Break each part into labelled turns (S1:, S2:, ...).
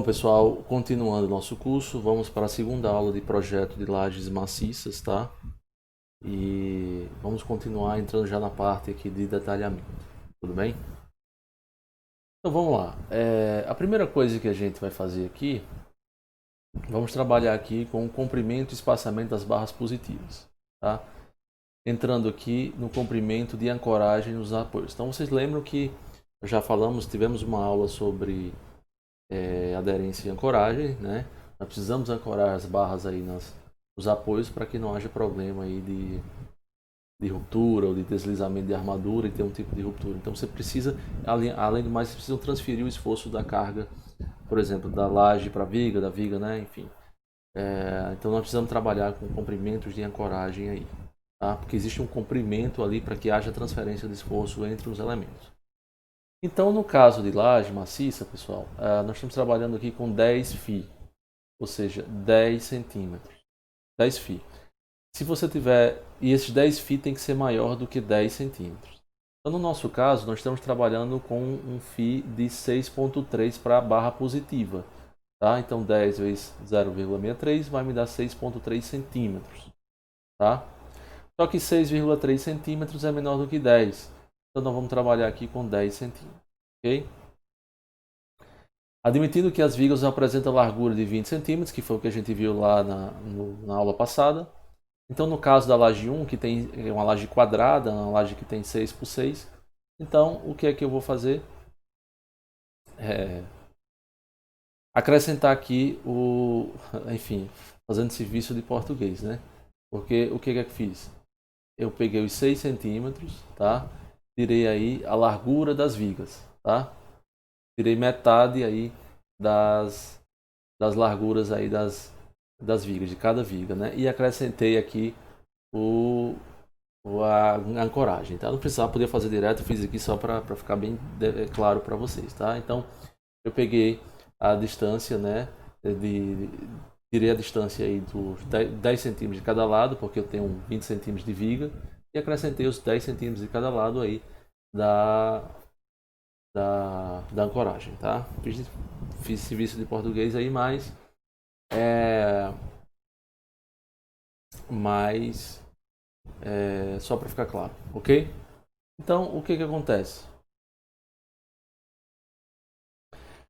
S1: Bom, pessoal, continuando nosso curso, vamos para a segunda aula de projeto de lajes maciças, tá? E vamos continuar entrando já na parte aqui de detalhamento, tudo bem? Então vamos lá. A primeira coisa que a gente vai fazer aqui, vamos trabalhar aqui com o comprimento e espaçamento das barras positivas, tá? Entrando aqui no comprimento de ancoragem nos apoios. Então vocês lembram que já falamos, tivemos uma aula sobre aderência e ancoragem, né? Nós precisamos ancorar as barras aí nos apoios para que não haja problema aí de ruptura ou de deslizamento de armadura e ter um tipo de ruptura. Então você precisa, além do mais, você precisa transferir o esforço da carga, por exemplo, da laje para a viga, da viga, né? Enfim. Então nós precisamos trabalhar com comprimentos de ancoragem aí, tá? Porque existe um comprimento ali para que haja transferência de esforço entre os elementos. Então, no caso de laje maciça, pessoal, nós estamos trabalhando aqui com 10 φ, ou seja, 10 centímetros. 10 φ. Se você tiver, e esses 10 φ tem que ser maior do que 10 centímetros. Então, no nosso caso, nós estamos trabalhando com um φ de 6,3 para a barra positiva. Tá? Então, 10 vezes 0,63 vai me dar 6,3 centímetros. Tá? Só que 6,3 centímetros é menor do que 10. Então, nós vamos trabalhar aqui com 10 centímetros. Ok? Admitindo que as vigas apresentam largura de 20 centímetros, que foi o que a gente viu lá na aula passada. Então, no caso da laje 1, que tem uma laje quadrada, uma laje que tem 6 por 6, então o que é que eu vou fazer? Acrescentar aqui enfim, fazendo serviço de português, né? Porque o que é que eu fiz? Eu peguei os 6 centímetros, tá? Tirei aí a largura das vigas, tá? Tirei metade aí das larguras aí das vigas, de cada viga, né? E acrescentei aqui a ancoragem, tá? Não precisava poder fazer direto, eu fiz aqui só para ficar bem claro para vocês, tá? Então, eu peguei a distância, né? Tirei a distância aí dos 10 centímetros de cada lado, porque eu tenho 20 centímetros de viga, e acrescentei os 10 centímetros de cada lado aí da, da ancoragem, tá? Fiz serviço de português aí, é, mas só para ficar claro, ok? Então, o que que acontece?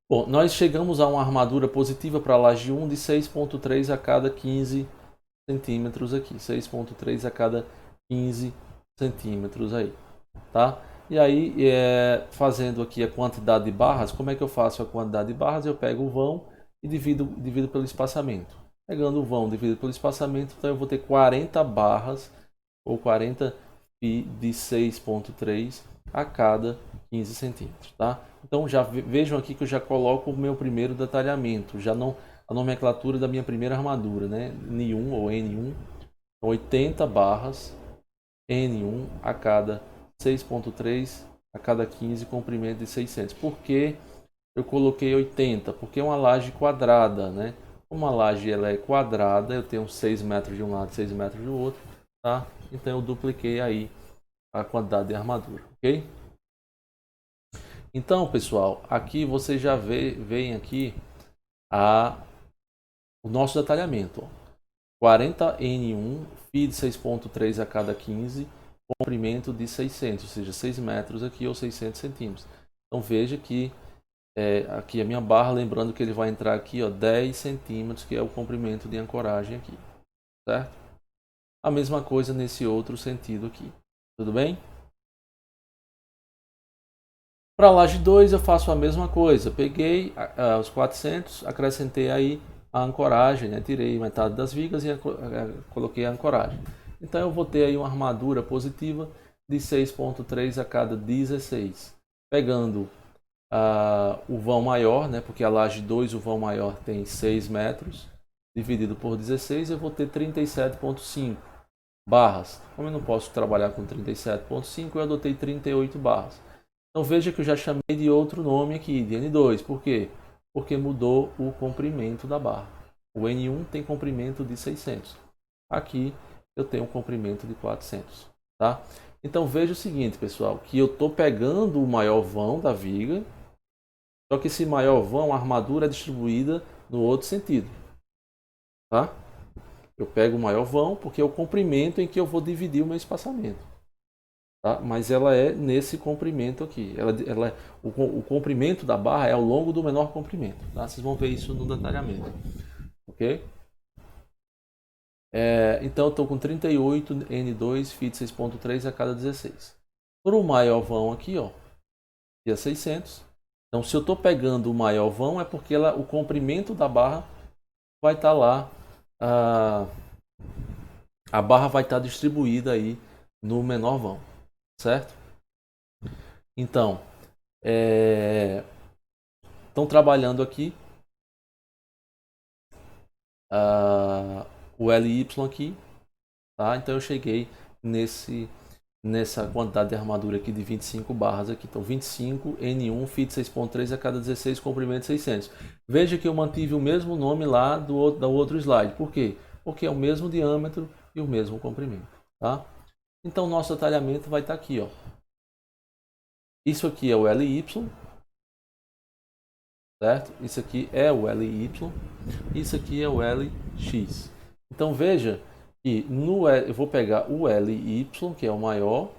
S1: Bom, nós chegamos a uma armadura positiva para a laje 1 de 6,3 a cada 15 centímetros aqui. 6,3 a cada 15 centímetros aí, tá? E aí, fazendo aqui a quantidade de barras, como é que eu faço a quantidade de barras? Eu pego o vão e divido pelo espaçamento. Pegando o vão dividido pelo espaçamento, então eu vou ter 40 barras, ou 40 π de 6,3 a cada 15 centímetros, tá? Então já vejam aqui que eu já coloco o meu primeiro detalhamento, já não a nomenclatura da minha primeira armadura, né? N1 ou N1, 80 barras, N1 a cada 6,3 a cada 15, comprimento de 600. Por que eu coloquei 80? Porque é uma laje quadrada, né? Uma laje ela é quadrada, eu tenho 6 metros de um lado, 6 metros do outro, tá? Então eu dupliquei aí a quantidade de armadura, ok? Então, pessoal, aqui você já vem aqui o nosso detalhamento. 40N1, φ de 6,3 a cada 15, comprimento de 600, ou seja, 6 metros aqui ou 600 centímetros. Então veja que aqui a minha barra, lembrando que ele vai entrar aqui, ó, 10 centímetros, que é o comprimento de ancoragem aqui, certo? A mesma coisa nesse outro sentido aqui, tudo bem? Para a laje 2 eu faço a mesma coisa, peguei os 400, acrescentei aí a ancoragem, né? Tirei metade das vigas e coloquei a ancoragem. Então eu vou ter aí uma armadura positiva de 6,3 a cada 16. Pegando o vão maior, né? Porque a laje 2, o vão maior tem 6 metros, dividido por 16, eu vou ter 37,5 barras. Como eu não posso trabalhar com 37,5, eu adotei 38 barras. Então veja que eu já chamei de outro nome aqui, de N2. Por quê? Porque mudou o comprimento da barra. O N1 tem comprimento de 600. Aqui eu tenho um comprimento de 400. Tá? Então veja o seguinte, pessoal, que eu estou pegando o maior vão da viga, Só que esse maior vão, a armadura é distribuída no outro sentido. Tá? Eu pego o maior vão porque é o comprimento em que eu vou dividir o meu espaçamento. Tá? Mas ela é nesse comprimento aqui. O comprimento da barra é ao longo do menor comprimento. Tá? Vocês vão ver isso no detalhamento. Ok? Então eu estou com 38 N2 feet 6.3 a cada 16. Para o maior vão aqui, ó, que é 600. Então se eu estou pegando o maior vão é porque o comprimento da barra vai estar lá. A barra vai estar distribuída aí no menor vão, certo? Então, estão trabalhando aqui o LY aqui, tá? Então eu cheguei nessa quantidade de armadura aqui de 25 barras aqui. Então 25 N1 feet 6.3 a cada 16, comprimento 600. Veja que eu mantive o mesmo nome lá do outro slide. Por quê? Porque é o mesmo diâmetro e o mesmo comprimento, tá? Então nosso detalhamento vai estar aqui, ó. Isso aqui é o LY, certo? Isso aqui é o LY, isso aqui é o LX. Então veja que eu vou pegar o LY, que é o maior,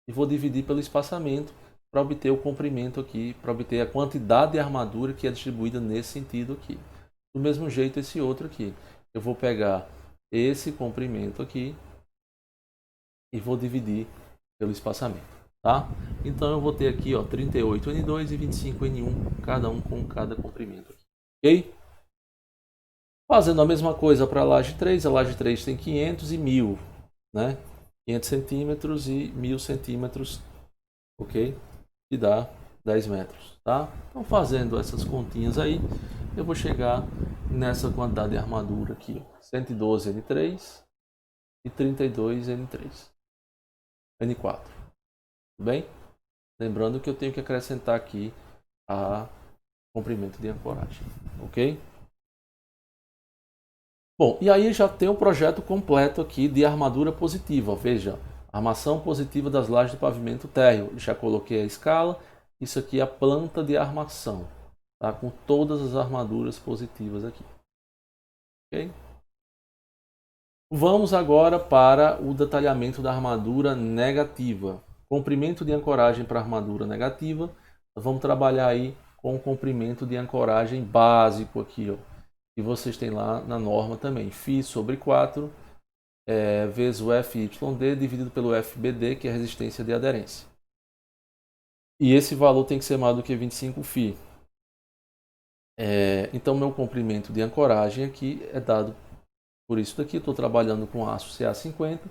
S1: e vou dividir pelo espaçamento para obter o comprimento aqui, para obter a quantidade de armadura que é distribuída nesse sentido aqui. Do mesmo jeito esse outro aqui. Eu vou pegar esse comprimento aqui e vou dividir pelo espaçamento, tá? Então eu vou ter aqui, ó, 38 N2 e 25 N1, cada um com cada comprimento aqui. Ok? Fazendo a mesma coisa para a laje 3, a laje 3 tem 500 e 1000, né? 500 centímetros e 1000 centímetros, ok? E dá 10 metros, tá? Então fazendo essas continhas aí, eu vou chegar nessa quantidade de armadura aqui, ó, 112 N3 e 32 N3, N4, tudo bem? Lembrando que eu tenho que acrescentar aqui a comprimento de ancoragem, ok? Bom, e aí já tem o projeto completo aqui de armadura positiva. Veja, armação positiva das lajes de pavimento térreo. Já coloquei a escala. Isso aqui é a planta de armação, tá? Com todas as armaduras positivas aqui. Ok? Vamos agora para o detalhamento da armadura negativa. Comprimento de ancoragem para armadura negativa. Vamos trabalhar aí com o comprimento de ancoragem básico aqui, ó. E vocês têm lá na norma também, φ sobre 4 vezes o FYD dividido pelo FBD, que é a resistência de aderência. E esse valor tem que ser maior do que 25 φ. Então, meu comprimento de ancoragem aqui é dado por isso daqui. Estou trabalhando com aço CA50.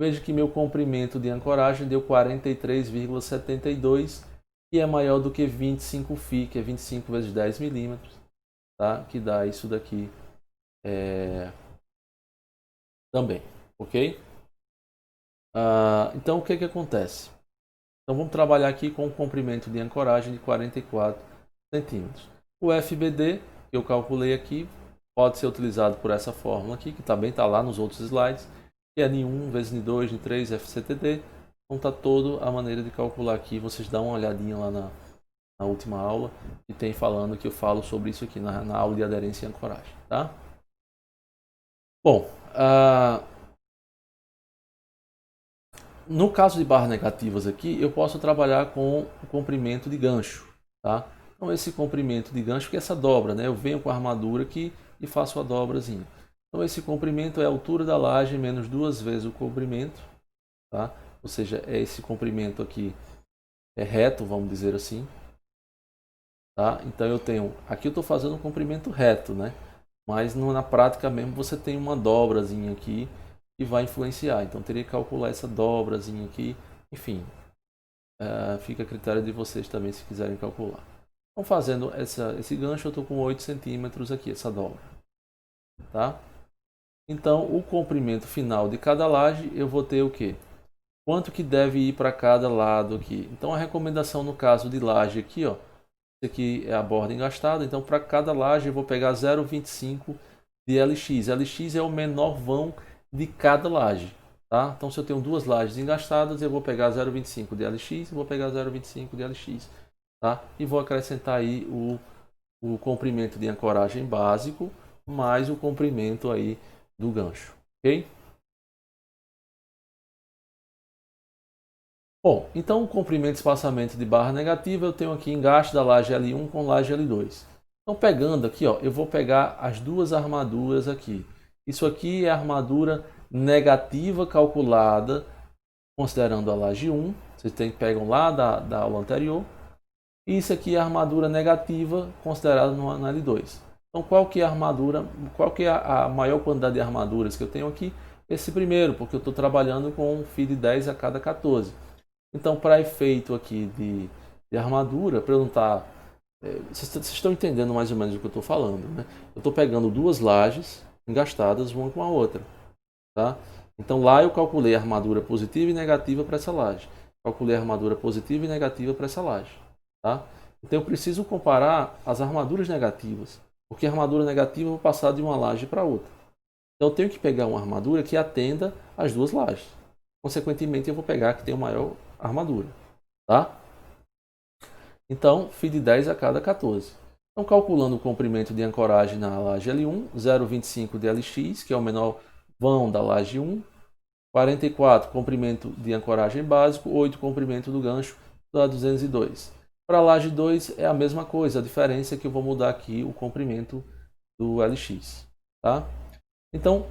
S1: Veja que meu comprimento de ancoragem deu 43,72, que é maior do que 25 φ, que é 25 vezes 10 milímetros. Tá? Que dá isso daqui também, ok? Então o que acontece? Então vamos trabalhar aqui com um comprimento de ancoragem de 44 centímetros. O FBD que eu calculei aqui pode ser utilizado por essa fórmula aqui, que também está lá nos outros slides, que é N1 vezes N2, N3, FCTD. Então está toda a maneira de calcular aqui. Vocês dão uma olhadinha lá na última aula e tem falando que eu falo sobre isso aqui na aula de aderência e ancoragem, tá? Bom, no caso de barras negativas aqui, eu posso trabalhar com o comprimento de gancho, tá? Então esse comprimento de gancho, que é essa dobra, né? Eu venho com a armadura aqui e faço a dobrazinha. Então esse comprimento é a altura da laje menos 2 vezes o comprimento, tá? Ou seja, é esse comprimento aqui é reto, vamos dizer assim. Tá? Então eu tenho, aqui eu estou fazendo um comprimento reto, né? Mas na prática mesmo você tem uma dobrazinha aqui que vai influenciar. Então teria que calcular essa dobrazinha aqui, enfim, fica a critério de vocês também se quiserem calcular. Então fazendo esse gancho eu estou com 8 centímetros aqui, essa dobra, tá? Então o comprimento final de cada laje eu vou ter o quê? Quanto que deve ir para cada lado aqui? Então a recomendação no caso de laje aqui, ó, esse aqui é a borda engastada, então para cada laje eu vou pegar 0,25 de LX. LX é o menor vão de cada laje, tá? Então se eu tenho duas lajes engastadas, eu vou pegar 0,25 de LX e vou pegar 0,25 de LX. tá? E vou acrescentar aí o comprimento de ancoragem básico mais o comprimento aí do gancho, ok? Bom, então o comprimento e espaçamento de barra negativa eu tenho aqui engaste da laje L1 com laje L2. Então pegando aqui, ó, eu vou pegar as duas armaduras aqui. Isso aqui é a armadura negativa calculada considerando a laje 1. Vocês pegam lá da aula anterior. E isso aqui é a armadura negativa considerada no L2. Então qual que é a armadura, qual que é a maior quantidade de armaduras que eu tenho aqui? Esse primeiro, porque eu estou trabalhando com um fio de 10 a cada 14. Então, para efeito aqui de armadura, para eu não estar... vocês estão entendendo mais ou menos o que eu estou falando, né? Eu estou pegando duas lajes engastadas uma com a outra, tá? Então, lá eu calculei a armadura positiva e negativa para essa laje. Calculei a armadura positiva e negativa para essa laje, tá? Então, eu preciso comparar as armaduras negativas, porque a armadura negativa eu vou passar de uma laje para outra. Então, eu tenho que pegar uma armadura que atenda as duas lajes. Consequentemente, eu vou pegar a que tem o maior armadura, tá? Então, fio de 10 a cada 14. Então, calculando o comprimento de ancoragem na laje L1, 0,25 de LX, que é o menor vão da laje 1, 44 comprimento de ancoragem básico, 8 comprimento do gancho da 202. Para a laje 2 é a mesma coisa, a diferença é que eu vou mudar aqui o comprimento do LX, tá? Então,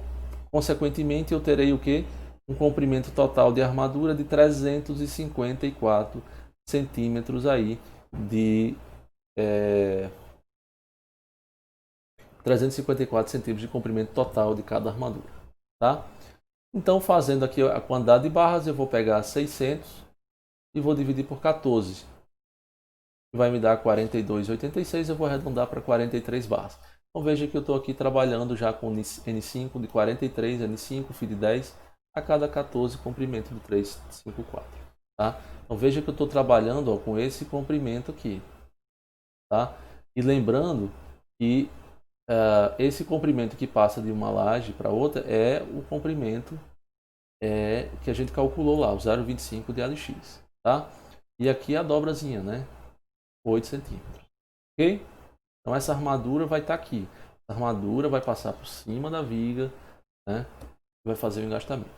S1: consequentemente, eu terei o que? Um comprimento total de armadura de 354 centímetros aí de 354 centímetros de comprimento total de cada armadura, tá? Então, fazendo aqui a quantidade de barras, eu vou pegar 600 e vou dividir por 14. Vai me dar 42,86, eu vou arredondar para 43 barras. Então veja que eu estou aqui trabalhando já com N5 de 43, N5, fio de 10 a cada 14 comprimento do 354, tá? Então veja que eu estou trabalhando, ó, com esse comprimento aqui, tá? E lembrando que esse comprimento que passa de uma laje para outra é o comprimento que a gente calculou lá, o 0,25 de LX, tá? E aqui a dobrazinha, né? 8 centímetros, ok? Então essa armadura vai estar aqui. A armadura vai passar por cima da viga, né? Vai fazer o engastamento.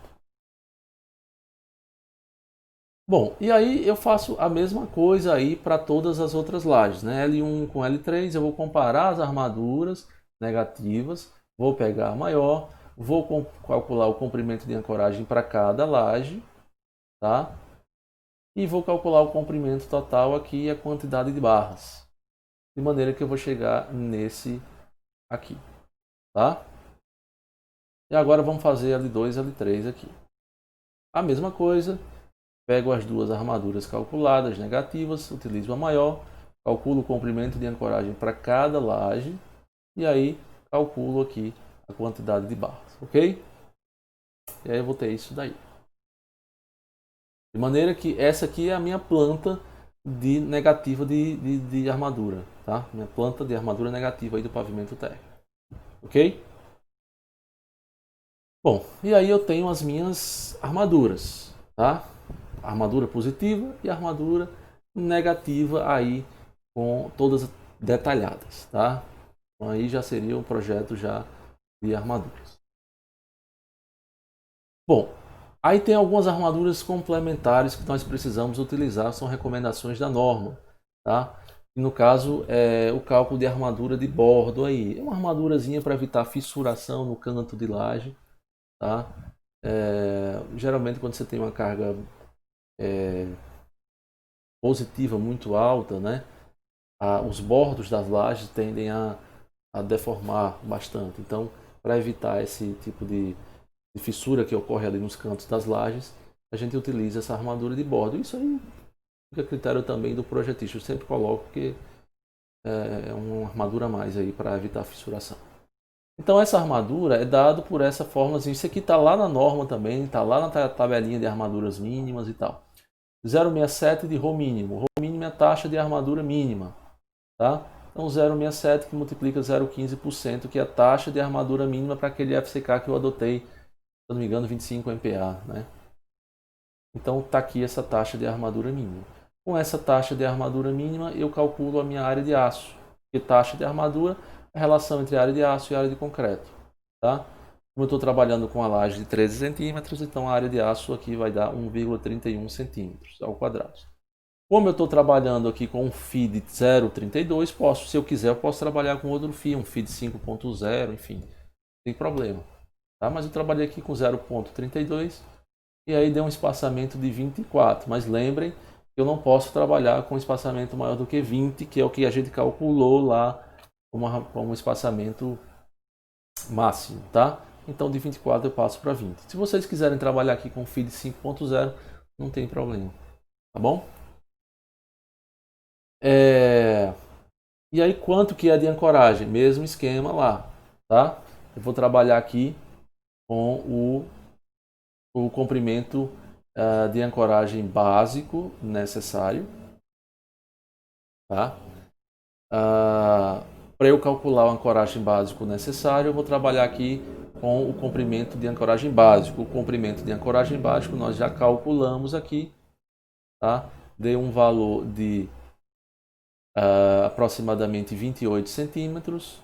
S1: Bom, e aí eu faço a mesma coisa aí para todas as outras lajes, né? L1 com L3, eu vou comparar as armaduras negativas, vou pegar a maior, vou calcular o comprimento de ancoragem para cada laje, tá? E vou calcular o comprimento total aqui e a quantidade de barras, de maneira que eu vou chegar nesse aqui, tá? E agora vamos fazer L2 e L3 aqui. A mesma coisa, pego as duas armaduras calculadas negativas, utilizo a maior, calculo o comprimento de ancoragem para cada laje e aí calculo aqui a quantidade de barras, ok? E aí eu vou ter isso daí. De maneira que essa aqui é a minha planta de negativa de armadura, tá? Minha planta de armadura negativa aí do pavimento térreo, ok? Bom, e aí eu tenho as minhas armaduras, tá? Armadura positiva e armadura negativa aí com todas detalhadas, tá? Então aí já seria um projeto já de armaduras. Bom, aí tem algumas armaduras complementares que nós precisamos utilizar, são recomendações da norma, tá? E no caso é o cálculo de armadura de bordo aí, é uma armadurazinha para evitar fissuração no canto de laje, tá? Geralmente quando você tem uma carga positiva muito alta, né? Os bordos das lajes tendem a deformar bastante. Então, para evitar esse tipo de fissura que ocorre ali nos cantos das lajes, a gente utiliza essa armadura de bordo. Isso aí fica a critério também do projetista. Eu sempre coloco que é uma armadura a mais aí para evitar fissuração. Então essa armadura é dado por essa fórmula. Isso aqui está lá na norma também, está lá na tabelinha de armaduras mínimas e tal. 0,67 de Rho mínimo. Rho mínimo é a taxa de armadura mínima, tá? Então 0,67 que multiplica 0,15%, que é a taxa de armadura mínima para aquele FCK que eu adotei, se eu não me engano, 25 MPa, né? Então está aqui essa taxa de armadura mínima. Com essa taxa de armadura mínima, eu calculo a minha área de aço. E taxa de armadura é a relação entre área de aço e área de concreto. Tá? Como eu estou trabalhando com a laje de 13 centímetros, então a área de aço aqui vai dar 1,31 centímetros ao quadrado. Como eu estou trabalhando aqui com um FI de 0,32, se eu quiser, eu posso trabalhar com outro FI, um FI de 5,0, enfim, não tem problema. Tá? Mas eu trabalhei aqui com 0,32 e aí deu um espaçamento de 24. Mas lembrem que eu não posso trabalhar com espaçamento maior do que 20, que é o que a gente calculou lá como um espaçamento máximo, tá? Então de 24 eu passo para 20. Se vocês quiserem trabalhar aqui com FI de 5,0, não tem problema, tá bom? E aí quanto que é de ancoragem? Mesmo esquema lá, tá? Eu vou trabalhar aqui com o comprimento de ancoragem básico necessário, tá? Para eu calcular o ancoragem básico necessário, eu vou trabalhar aqui com o comprimento de ancoragem básico. O comprimento de ancoragem básico nós já calculamos aqui, tá? Deu um valor de aproximadamente 28 centímetros.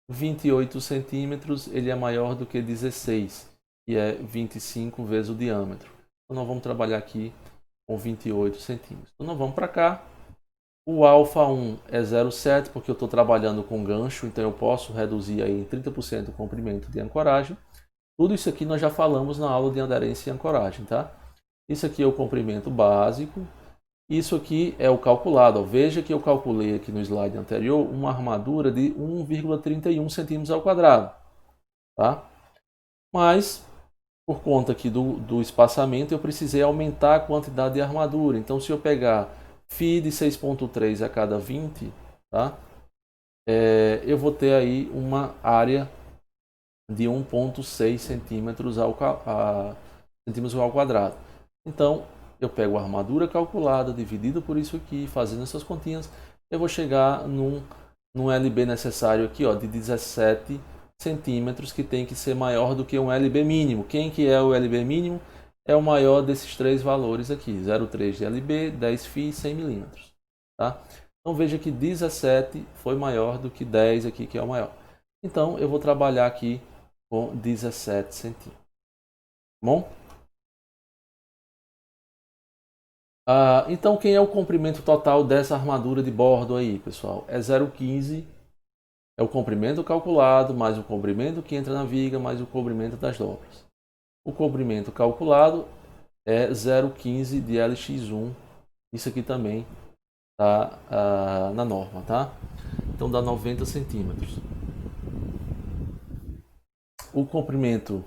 S1: 28 centímetros ele é maior do que 16, que é 25 vezes o diâmetro. Então nós vamos trabalhar aqui com 28 centímetros. Então nós vamos para cá. O alfa 1 é 0,7 porque eu estou trabalhando com gancho, então eu posso reduzir aí em 30% o comprimento de ancoragem. Tudo isso aqui nós já falamos na aula de aderência e ancoragem, tá? Isso aqui é o comprimento básico. Isso aqui é o calculado. Veja que eu calculei aqui no slide anterior uma armadura de 1,31 centímetros ao quadrado. Tá? Mas, por conta aqui do espaçamento, eu precisei aumentar a quantidade de armadura. Então, se eu pegar φ de 6,3 a cada 20, tá? Eu vou ter aí uma área de 1,6 centímetros ao quadrado. Então, eu pego a armadura calculada, dividido por isso aqui, fazendo essas continhas, eu vou chegar num LB necessário aqui, ó, de 17 centímetros, que tem que ser maior do que um LB mínimo. Quem que é o LB mínimo? É o maior desses três valores aqui, 0,3 de LB, 10 φ, 100 milímetros. Tá? Então veja que 17 foi maior do que 10 aqui, que é o maior. Então eu vou trabalhar aqui com 17 centímetros. Bom? Então, quem é o comprimento total dessa armadura de bordo aí, pessoal? É 0,15, é o comprimento calculado, mais o comprimento que entra na viga, mais o comprimento das dobras. O comprimento calculado é 0,15 de LX1. Isso aqui também está na norma, tá? Então dá 90 centímetros. O comprimento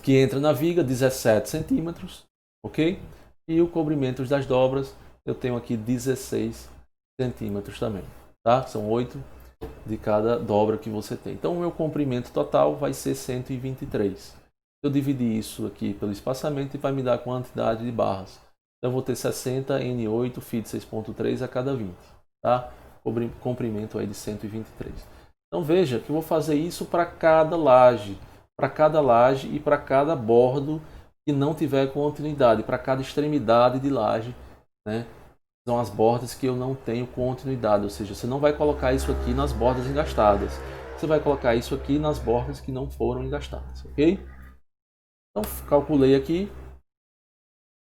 S1: que entra na viga, 17 centímetros, ok? E o comprimento das dobras, eu tenho aqui 16 centímetros também, tá? São 8 de cada dobra que você tem. Então, o meu comprimento total vai ser 123. Eu dividi isso aqui pelo espaçamento e vai me dar a quantidade de barras. Então, eu vou ter 60 N8 φ de 6,3 a cada 20, tá? Comprimento aí de 123. Então, veja que eu vou fazer isso para cada laje e para cada bordo que não tiver continuidade, para cada extremidade de laje, né? São as bordas que eu não tenho continuidade, ou seja, você não vai colocar isso aqui nas bordas engastadas, você vai colocar isso aqui nas bordas que não foram engastadas, ok? Então calculei aqui,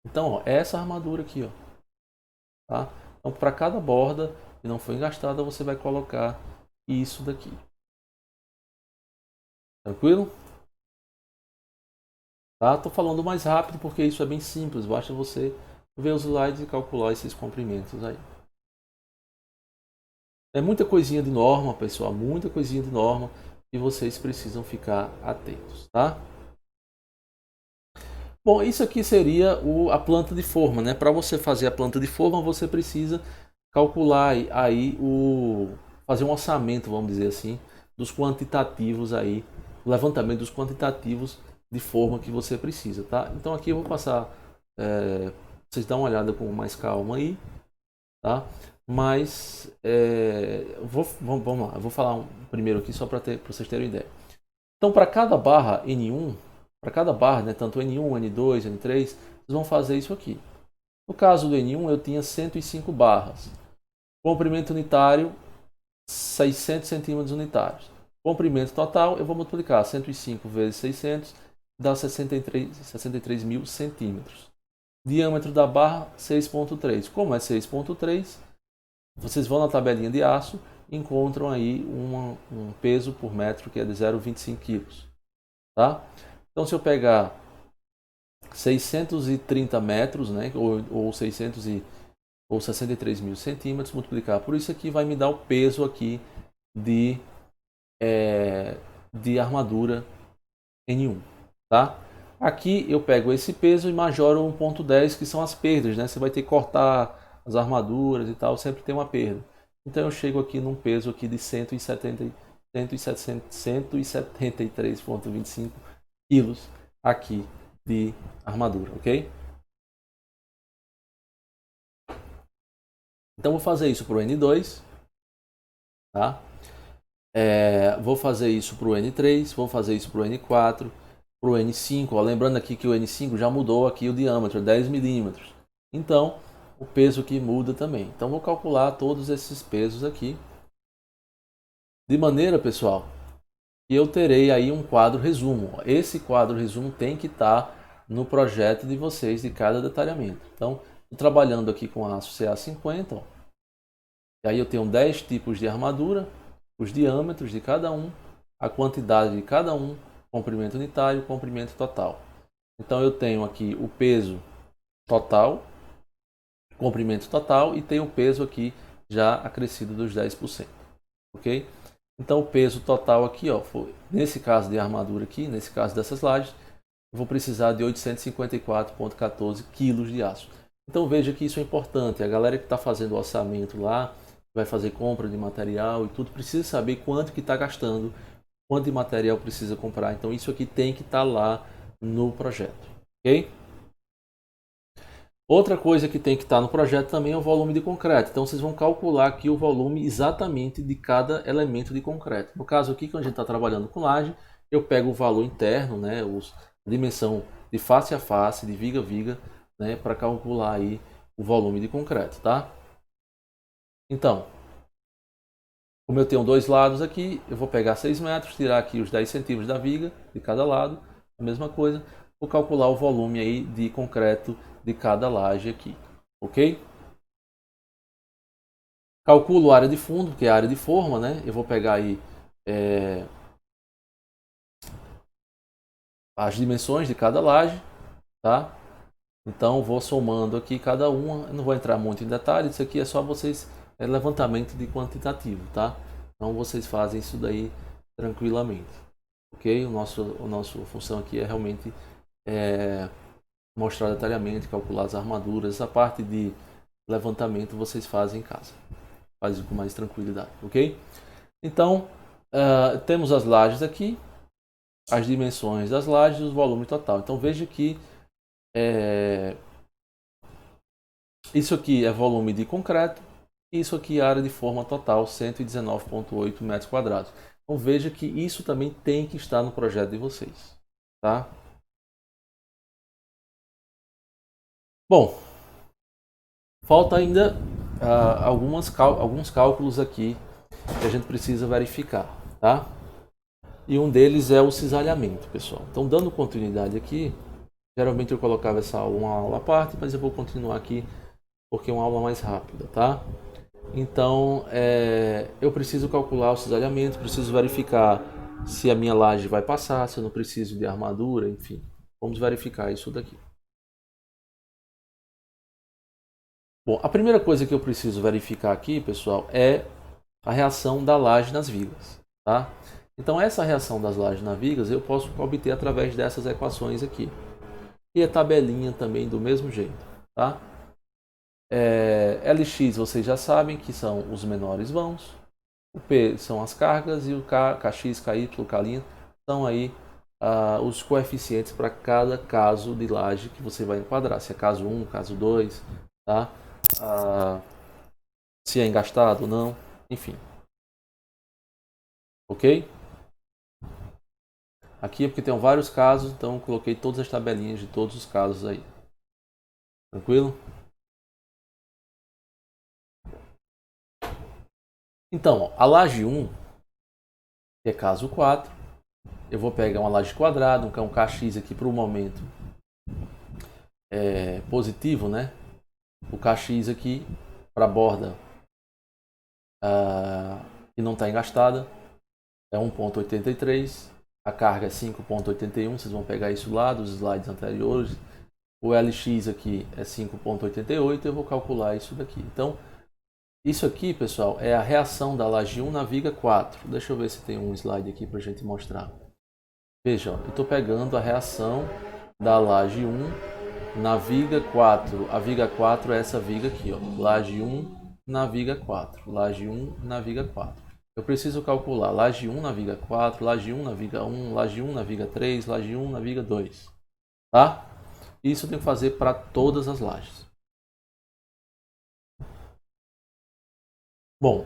S1: então ó, essa armadura aqui, ó, tá? Então para cada borda que não foi engastada você vai colocar isso daqui, tranquilo? Tá? Tô falando mais rápido porque isso é bem simples, basta você ver os slides e calcular esses comprimentos aí. É muita coisinha de norma, pessoal, muita coisinha de norma e vocês precisam ficar atentos, tá? Bom, isso aqui seria a planta de forma, né? Para você fazer a planta de forma, você precisa calcular aí fazer um orçamento, vamos dizer assim, dos quantitativos aí, o levantamento dos quantitativos de forma que você precisa, tá? Então aqui eu vou passar, vocês dão uma olhada com mais calma aí, tá? Mas vamos lá, eu vou falar primeiro aqui só para vocês terem uma ideia. Então para cada barra N1, para cada barra, né, tanto N1, N2, N3, vocês vão fazer isso aqui. No caso do N1, eu tinha 105 barras. Comprimento unitário, 600 centímetros unitários. Comprimento total, eu vou multiplicar 105 vezes 600, dá 63 mil centímetros. Diâmetro da barra, 6,3. Como é 6,3, vocês vão na tabelinha de aço e encontram aí um peso por metro que é de 0,25 kg. Tá? Então, se eu pegar 630 metros, né, ou 63 mil centímetros, multiplicar por isso aqui, vai me dar o peso aqui de armadura N1. Tá? Aqui eu pego esse peso e majoro 1,10, que são as perdas, né? Você vai ter que cortar as armaduras e tal, sempre tem uma perda. Então eu chego aqui num peso aqui de 173,25 quilos aqui de armadura, ok? Então vou fazer isso para o N2, tá? Vou fazer isso para o N3, vou fazer isso para o N4, para o N5, ó, lembrando aqui que o N5 já mudou aqui o diâmetro, 10 milímetros. Então, o peso aqui muda também. Então, vou calcular todos esses pesos aqui. De maneira, pessoal, que eu terei aí um quadro resumo. Esse quadro resumo tem que estar no projeto de vocês de cada detalhamento. Então, estou trabalhando aqui com aço CA50. Ó. E aí eu tenho 10 tipos de armadura, os diâmetros de cada um, a quantidade de cada um, comprimento unitário, comprimento total. Então eu tenho aqui o peso total, comprimento total, e tenho o peso aqui já acrescido dos 10%. Ok? Então o peso total aqui, ó, nesse caso de armadura aqui, nesse caso dessas lajes, eu vou precisar de 854,14 kg de aço. Então veja que isso é importante. A galera que está fazendo o orçamento lá, vai fazer compra de material e tudo, precisa saber quanto que está gastando, quanto de material precisa comprar. Então isso aqui tem que estar lá no projeto, ok? Outra coisa que tem que estar no projeto também é o volume de concreto. Então vocês vão calcular aqui o volume exatamente de cada elemento de concreto. No caso aqui, quando a gente está trabalhando com laje, eu pego o valor interno, né, a dimensão de face a face, de viga a viga, né, para calcular aí o volume de concreto, tá? Então, como eu tenho dois lados aqui, eu vou pegar 6 metros, tirar aqui os 10 centímetros da viga de cada lado, a mesma coisa, vou calcular o volume aí de concreto de cada laje aqui, ok? Calculo a área de fundo, que é a área de forma, né? Eu vou pegar aí as dimensões de cada laje, tá? Então vou somando aqui cada uma, eu não vou entrar muito em detalhe, isso aqui é só vocês, levantamento de quantitativo, tá? Então vocês fazem isso daí tranquilamente, ok? O nosso função aqui é realmente mostrar detalhadamente, calcular as armaduras, essa parte de levantamento vocês fazem em casa, fazem com mais tranquilidade, ok? Então temos as lajes aqui, as dimensões das lajes e o volume total. Então veja que isso aqui é volume de concreto, e isso aqui é área de forma total, 119,8 metros quadrados. Então veja que isso também tem que estar no projeto de vocês, tá? Bom, falta ainda alguns cálculos aqui que a gente precisa verificar, tá? E um deles é o cisalhamento, pessoal. Então, dando continuidade aqui, geralmente eu colocava essa aula uma aula à parte, mas eu vou continuar aqui porque é uma aula mais rápida, tá? Então, eu preciso calcular o cisalhamento, preciso verificar se a minha laje vai passar, se eu não preciso de armadura, enfim. Vamos verificar isso daqui. Bom, a primeira coisa que eu preciso verificar aqui, pessoal, é a reação da laje nas vigas, tá? Então, essa reação das lajes nas vigas eu posso obter através dessas equações aqui. E a tabelinha também do mesmo jeito, tá? LX vocês já sabem que são os menores vãos, o P são as cargas e o KX, KY, K'Lin são aí os coeficientes para cada caso de laje que você vai enquadrar, se é caso 1, caso 2, tá? Se é engastado ou não, enfim. Ok? Aqui é porque tem vários casos, então coloquei todas as tabelinhas de todos os casos aí. Tranquilo? Então, ó, a laje 1, que é caso 4, eu vou pegar uma laje quadrada, um KX aqui para o momento positivo, né? O KX aqui para a borda que não está engastada é 1,83. A carga é 5,81. Vocês vão pegar isso lá dos slides anteriores. O LX aqui é 5,88. Eu vou calcular isso daqui. Então, isso aqui, pessoal, é a reação da laje 1 na viga 4. Deixa eu ver se tem um slide aqui para a gente mostrar. Veja, eu estou pegando a reação da laje 1 na viga 4. A viga 4 é essa viga aqui, ó. Laje 1 na viga 4. Laje 1 na viga 4. Eu preciso calcular laje 1 na viga 4, laje 1 na viga 1, laje 1 na viga 3, laje 1 na viga 2. Tá? Isso eu tenho que fazer para todas as lajes. Bom,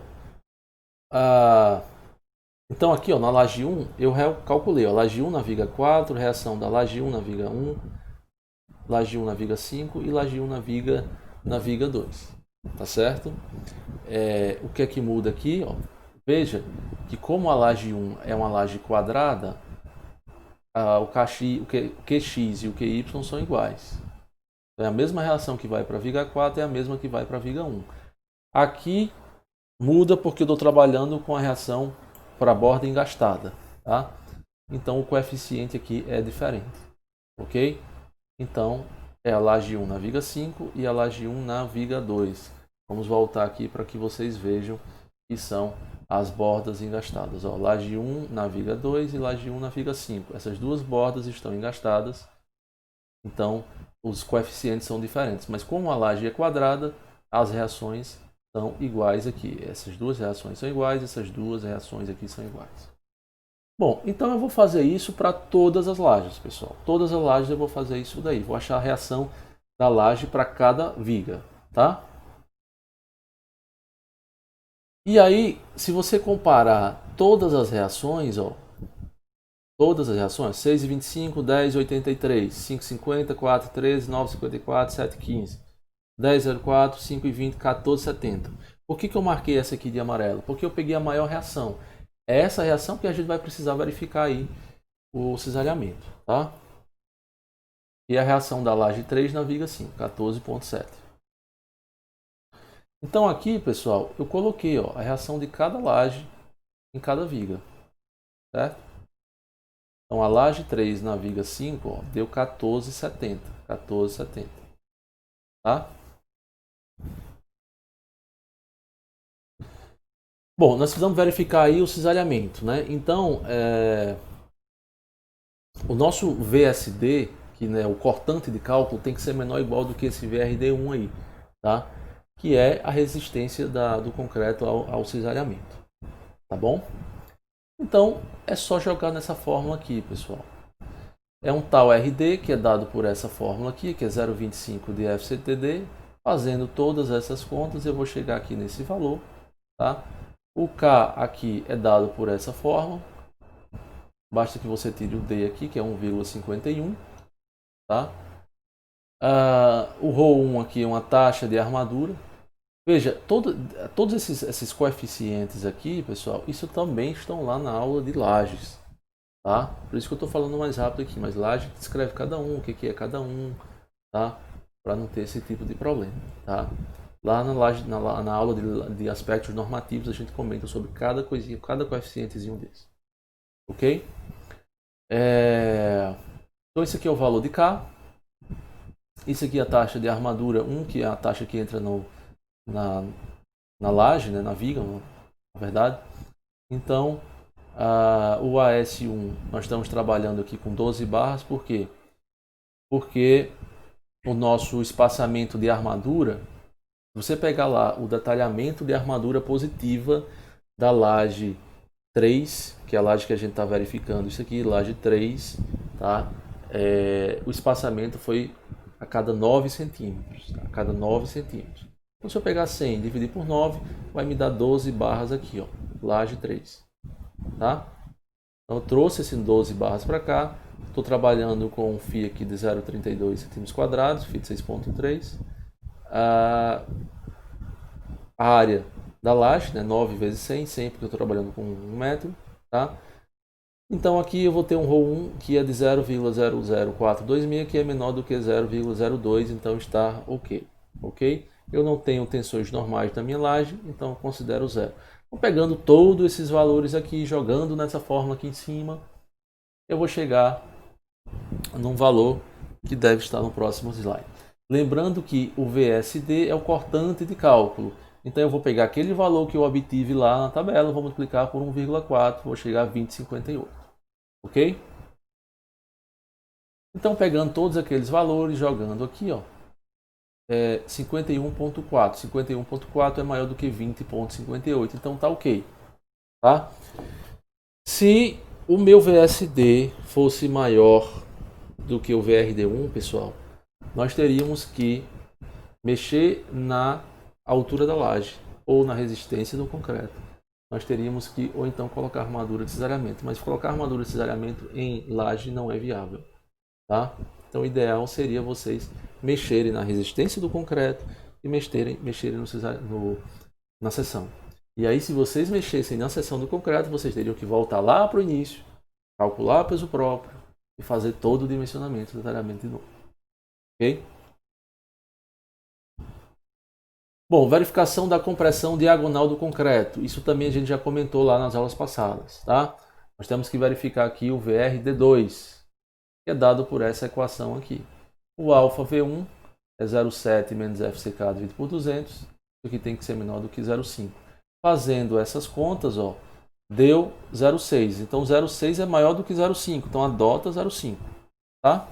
S1: então aqui ó, na laje 1 eu calculei. Ó, laje 1 na viga 4, reação da laje 1 na viga 1, laje 1 na viga 5 e laje 1 na viga 2. Tá certo? O que é que muda aqui? Ó? Veja que como a laje 1 é uma laje quadrada, o QX e o QY são iguais. Então, é a mesma reação que vai para a viga 4 é a mesma que vai para a viga 1. Aqui muda porque eu estou trabalhando com a reação para a borda engastada. Tá? Então o coeficiente aqui é diferente. Ok? Então é a laje 1 na viga 5 e a laje 1 na viga 2. Vamos voltar aqui para que vocês vejam que são as bordas engastadas. Ó, laje 1 na viga 2 e laje 1 na viga 5. Essas duas bordas estão engastadas, então os coeficientes são diferentes. Mas como a laje é quadrada, as reações são iguais aqui. Essas duas reações são iguais, essas duas reações aqui são iguais. Bom, então eu vou fazer isso para todas as lajes, pessoal. Todas as lajes eu vou fazer isso daí. Vou achar a reação da laje para cada viga, tá? E aí, se você comparar todas as reações, ó, todas as reações, 6,25, 10,83, 5,50, 4,13, 9,54, 7,15, 10,04, 5,20, 14,70. Por que eu marquei essa aqui de amarelo? Porque eu peguei a maior reação. É essa reação que a gente vai precisar verificar aí o cisalhamento, tá? E a reação da laje 3 na viga 5, 14,7. Então aqui, pessoal, eu coloquei ó, a reação de cada laje em cada viga, certo? Então a laje 3 na viga 5 ó, deu 14,70, 14,70, tá? Bom, nós precisamos verificar aí o cisalhamento, né? Então, o nosso VSD, que é o cortante de cálculo, tem que ser menor ou igual do que esse VRD1 aí, tá? Que é a resistência do concreto ao cisalhamento, tá bom? Então, é só jogar nessa fórmula aqui, pessoal. É um tal RD, que é dado por essa fórmula aqui, que é 0,25 de FCTD. Fazendo todas essas contas, eu vou chegar aqui nesse valor, tá? O K aqui é dado por essa fórmula. Basta que você tire o D aqui, que é 1,51, tá? O ρ1 aqui é uma taxa de armadura. Veja, todos esses coeficientes aqui, pessoal, isso também estão lá na aula de lajes, tá? Por isso que eu estou falando mais rápido aqui, mas laje descreve cada um, o que é cada um, tá? Para não ter esse tipo de problema, tá? Lá na aula de aspectos normativos a gente comenta sobre cada coisinha, cada coeficientezinho desse, ok? Então esse aqui é o valor de K. Isso aqui é a taxa de armadura 1, que é a taxa que entra na laje, né, na viga, na verdade. Então, o AS1 nós estamos trabalhando aqui com 12 barras, por quê? Porque o nosso espaçamento de armadura, se você pegar lá o detalhamento de armadura positiva da laje 3, que é a laje que a gente está verificando, isso aqui, laje 3, tá? O espaçamento foi a cada 9 centímetros, a cada 9 centímetros. Então, se eu pegar 100 e dividir por 9, vai me dar 12 barras aqui, ó, laje 3, tá? Então eu trouxe esses 12 barras para cá. Estou trabalhando com um FI aqui de 0,32 cm², FI de 6,3. A área da laje, né, 9 vezes 100, 100 porque eu estou trabalhando com 1 metro. Tá? Então aqui eu vou ter um ρ1 que é de 0,00426, que é menor do que 0,02, então está ok. Ok? Eu não tenho tensões normais na minha laje, então eu considero zero. Então, pegando todos esses valores aqui, jogando nessa fórmula aqui em cima, eu vou chegar num valor que deve estar no próximo slide. Lembrando que o VSD é o cortante de cálculo. Então eu vou pegar aquele valor que eu obtive lá na tabela, vou multiplicar por 1,4, vou chegar a 20,58. Ok? Então pegando todos aqueles valores, jogando aqui, ó, 51,4. 51,4 é maior do que 20,58, então tá ok. Tá? Se o meu VSD fosse maior do que o VRD1, pessoal, nós teríamos que mexer na altura da laje ou na resistência do concreto. Nós teríamos que, ou então, colocar armadura de cisalhamento. Mas colocar armadura de cisalhamento em laje não é viável. Tá? Então o ideal seria vocês mexerem na resistência do concreto e mexerem na seção. E aí, se vocês mexessem na seção do concreto, vocês teriam que voltar lá para o início, calcular peso próprio e fazer todo o dimensionamento, detalhamento de novo. Ok? Bom, verificação da compressão diagonal do concreto. Isso também a gente já comentou lá nas aulas passadas. Tá? Nós temos que verificar aqui o VRD2, que é dado por essa equação aqui. O alfa V1 é 0,7 menos FCK dividido por 200. Isso aqui tem que ser menor do que 0,5. Fazendo essas contas, ó, deu 0,6. Então 0,6 é maior do que 0,5. Então adota 0,5. Tá?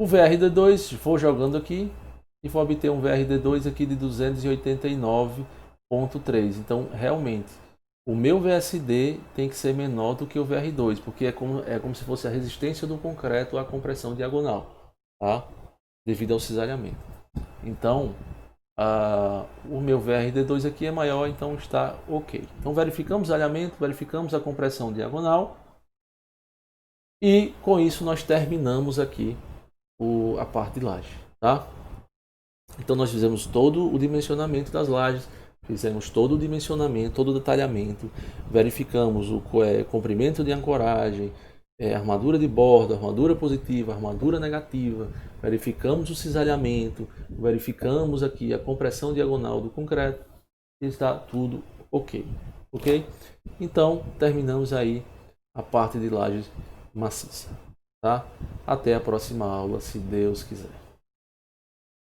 S1: O VRD2, vou jogando aqui e vou obter um VRD2 aqui de 289,3. Então realmente o meu VSD tem que ser menor do que o VR2, porque é como se fosse a resistência do concreto à compressão diagonal, tá? Devido ao cisalhamento. Então, o meu VRD2 aqui é maior, então está ok. Então verificamos o alinhamento, verificamos a compressão diagonal e com isso nós terminamos aqui a parte de laje, tá? Então nós fizemos todo o dimensionamento das lajes, fizemos todo o dimensionamento, todo o detalhamento, verificamos o comprimento de ancoragem, armadura de borda, armadura positiva, armadura negativa, verificamos o cisalhamento, verificamos aqui a compressão diagonal do concreto e está tudo ok. Ok? Então terminamos aí a parte de lajes maciça. Tá? Até a próxima aula, se Deus quiser.